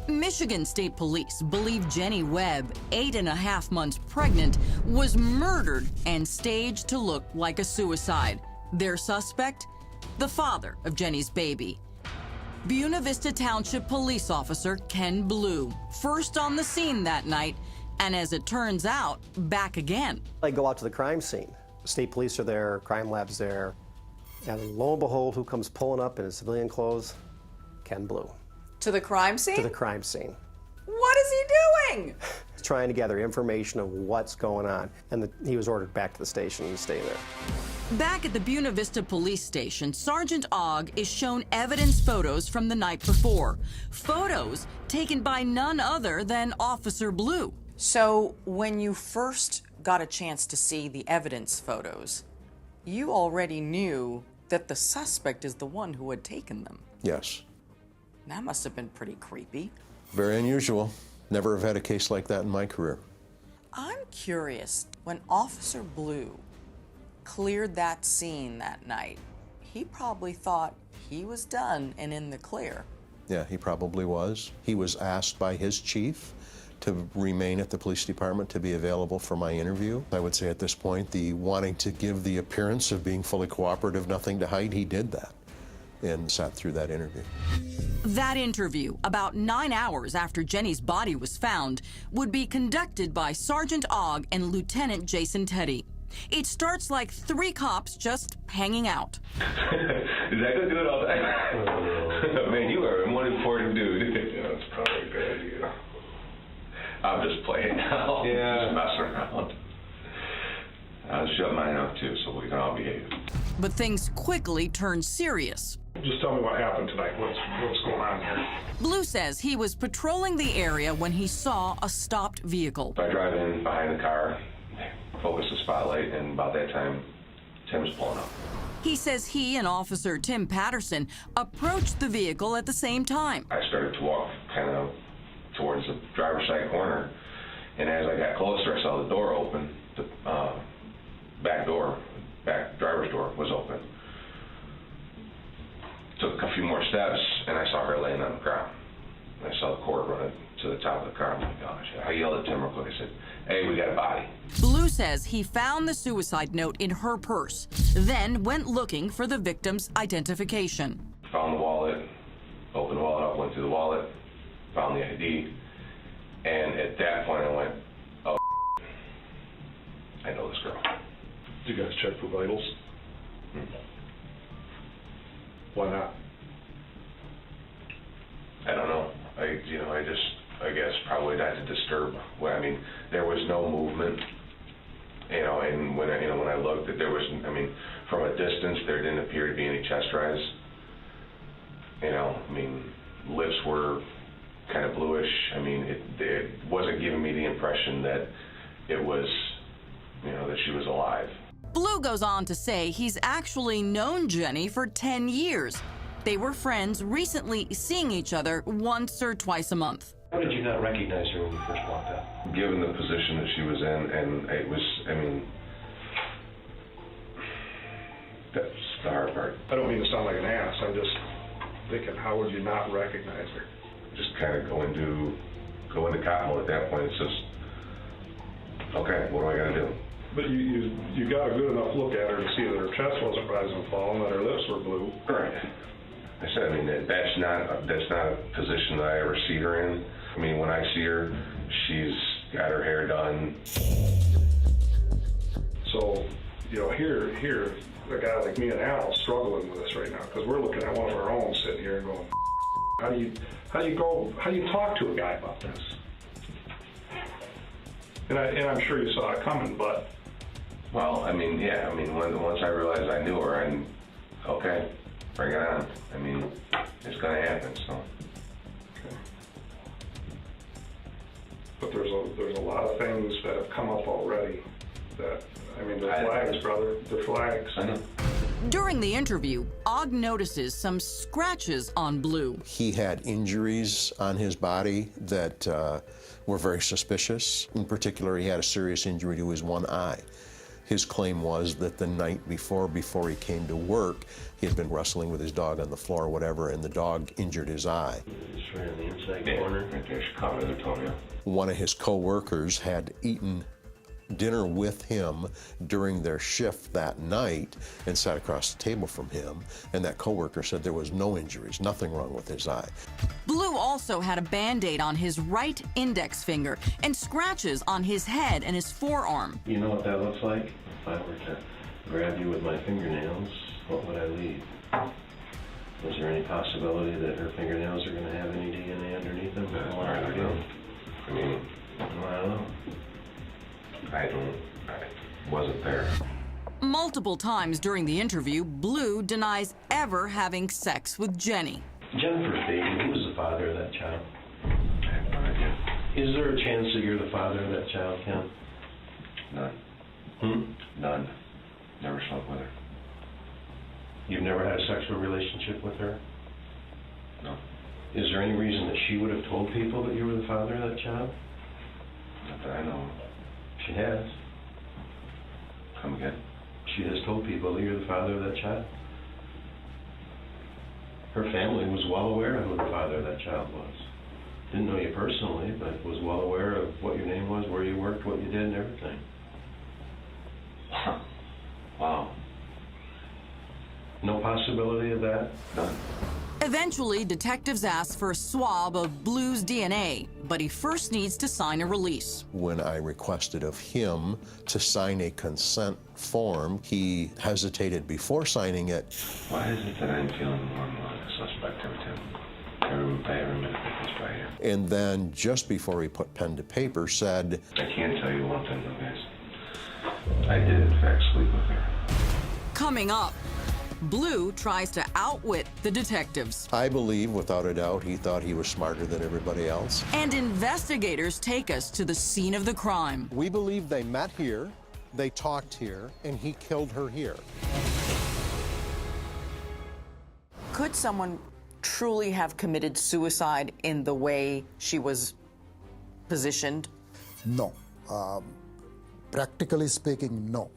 Michigan State Police believe Jenny Webb, 8.5 months pregnant, was murdered and staged to look like a suicide. Their suspect? The father of Jenny's baby. Buena Vista Township police officer Ken Blue, first on the scene that night, and as it turns out, back again. I go out to the crime scene. State police are there, crime lab's there, and lo and behold, who comes pulling up in his civilian clothes? Ken Blue. To the crime scene? To the crime scene. What is he doing? He's trying to gather information of what's going on, and he was ordered back to the station and stay there. Back at the Buena Vista police station, Sergeant Ogg is shown evidence photos from the night before. Photos taken by none other than Officer Blue. So when you first got a chance to see the evidence photos, you already knew that the suspect is the one who had taken them. Yes. That must have been pretty creepy. Very unusual. Never have had a case like that in my career. I'm curious, when Officer Blue cleared that scene that night, he probably thought he was done and in the clear. Yeah, he probably was. He was asked by his chief to remain at the police department to be available for my interview. I would say at this point, the wanting to give the appearance of being fully cooperative, nothing to hide, he did that and sat through that interview. That interview, about 9 hours after Jenny's body was found, would be conducted by Sergeant Ogg and Lieutenant Jason Teddy. It starts like 3 cops just hanging out. Is that gonna do it all day? Man, you are one important dude. Yeah, that's probably a good idea. I'm just playing now. Yeah. Just messing around. I'll shut mine out too, so we can all behave. But things quickly turn serious. Just tell me what happened tonight. What's going on here? Blue says he was patrolling the area when he saw a stopped vehicle. So I drive in behind the car, focus the spotlight, and about that time, Tim's pulling up. He says he and Officer Tim Patterson approached the vehicle at the same time. I started to walk kind of towards the driver's side corner, and as I got closer, I saw the door open. The back driver's door was open. Took a few more steps, and I saw her laying on the ground. I saw the cord running to the top of the car. Oh my gosh. I yelled at Tim real quick. I said, "Hey, we got a body." Blue says he found the suicide note in her purse, then went looking for the victim's identification. Found the wallet, opened the wallet up, went through the wallet, found the ID, and at that point I went, oh, I know this girl. Did you guys check for vitals? Why not? I don't know. I guess probably not to disturb. Well, I mean, there was no movement, and when I looked, there was, from a distance, there didn't appear to be any chest rise. Lips were kind of bluish. It wasn't giving me the impression that it was, that she was alive. Blue goes on to say he's actually known Jenny for 10 years. They were friends, recently seeing each other once or twice a month. How did you not recognize her when you first walked out? Given the position that she was in, and it was, that's the hard part. I don't mean to sound like an ass. I'm just thinking, how would you not recognize her? Just kind of go into cop mode at that point. It's just, okay, what do I got to do? But you got a good enough look at her to see that her chest wasn't rising and falling, that her lips were blue. Right. I said, that's not a position that I ever see her in. When I see her, she's got her hair done. So, here, a guy like me and Al is struggling with this right now because we're looking at one of our own sitting here and going, how do you talk to a guy about this? And I'm sure you saw it coming, but. Well, once I realized I knew her, and okay, bring it on. It's gonna happen, so. Okay. But there's a lot of things that have come up already that, they're flags, brother, they're flags. I know. During the interview, Ogg notices some scratches on Blue. He had injuries on his body that were very suspicious. In particular, he had a serious injury to his one eye. His claim was that the night before he came to work, he had been wrestling with his dog on the floor or whatever, and the dog injured his eye. It's right on the inside. bedside Yeah, corner? right there, she caught me with the toenail. One of his co-workers had eaten dinner with him during their shift that night and sat across the table from him, and that co-worker said there was no injuries, nothing wrong with his eye. Blue also had a Band-Aid on his right index finger and scratches on his head and his forearm. You know what that looks like? If I were to grab you with my fingernails, what would I leave? Was there any possibility that her fingernails are going to have any DNA underneath them? That's what I don't know. I mean, Well, I don't know. I wasn't there. Multiple times during the interview, Blue denies ever having sex with Jenny. Jennifer's baby, who was the father of that child? I have no idea. Is there a chance that you're the father of that child, Ken? None. None. Never slept with her. You've never had a sexual relationship with her? No. Is there any reason that she would have told people that you were the father of that child? Not that I know of. She has. Come again? She has told people that you're the father of that child. Her family was well aware of who the father of that child was. Didn't know you personally, but was well aware of what your name was, where you worked, what you did, and everything. Wow. No possibility of that? None. Eventually, detectives ask for a swab of Blue's DNA, but he first needs to sign a release. When I requested of him to sign a consent form, he hesitated before signing it. Why is it that I'm feeling more and more like a suspect every time? Every minute that goes by here. And then just before he put pen to paper said, I can tell you one thing though, guys. I did in fact sleep with her. Coming up, Blue tries to outwit the detectives. I believe, without a doubt, he thought he was smarter than everybody else. And investigators take us to the scene of the crime. We believe they met here, they talked here, and he killed her here. Could someone truly have committed suicide in the way she was positioned? No. Practically speaking, no.